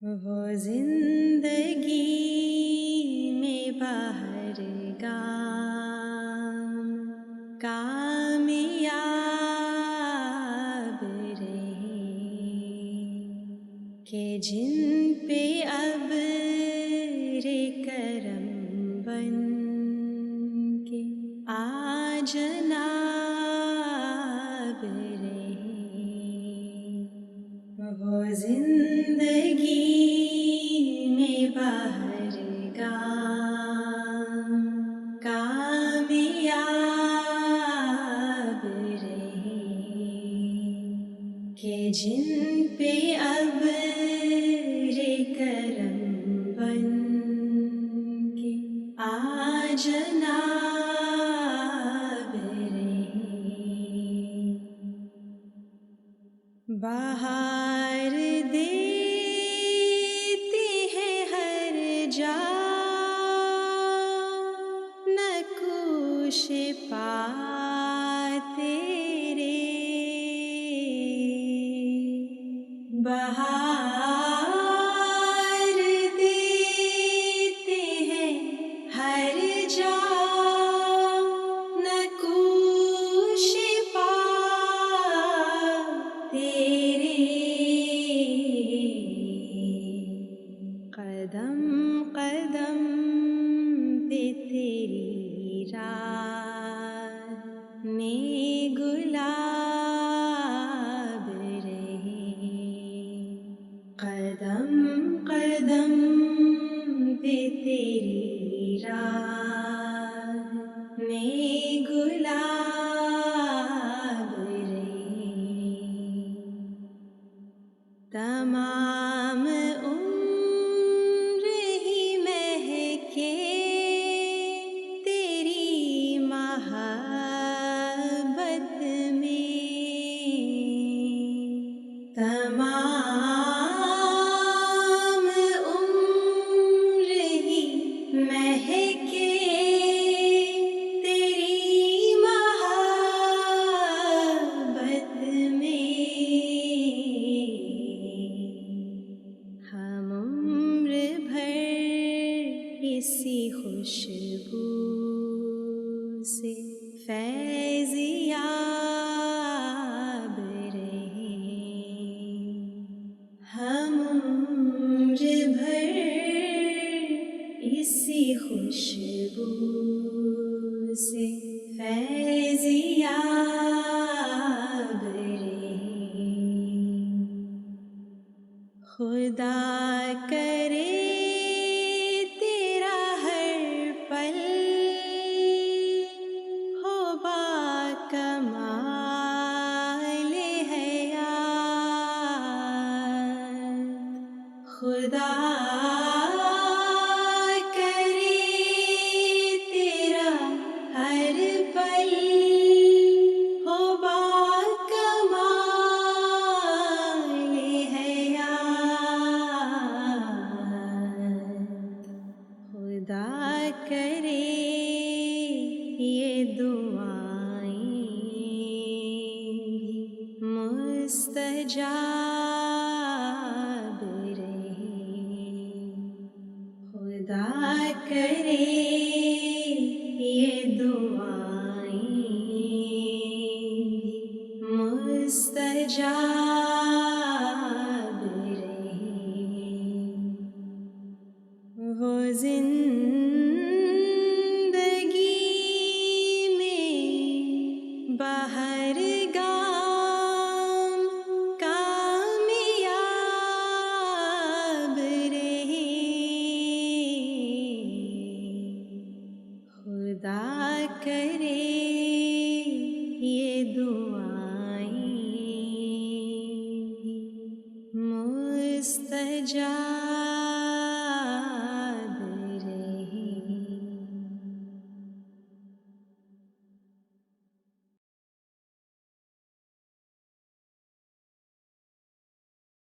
وہ زندگی میں باہر گام کامیاب رہے کہ جن پہ ابر کرم بن کے آ جناب رہے۔ وہ زندگی میں باہر گام کامیاب رہے کہ جن پہ ابر کرم بن کے آ جناب رہے۔ بہار دیتی ہے ہر جا نقوش پا تیرے، بہار دیتے ہیں ہر جا نقوش پا تیرے، قدم قدم پہ تیری راہ میں گلاب رہے، قدم قدم پہ تیری راہ میں گلاب رہے۔ تمام عمر ہی مہکے تیری محبت میں، تمام عمر ہی مہکے تیری محبت میں، ہم عمر بھر اسی خوشبو سے فیض یاب رہے، ہم عمر بھر اسی خوشبو سے فیض یاب رہے۔ خدا کرے تیرا ہر پل ہو باکمال حیات، خدا کرے تیرا ہر پل ہو باکمال حیات، خدا کرے یہ دعائیں بھی مستجاب رہے، خدا کرے یہ دعائیں بھی مستجاب رہے۔ وہ زندگی میں باہر گام کامیاب رہے، خدا کرے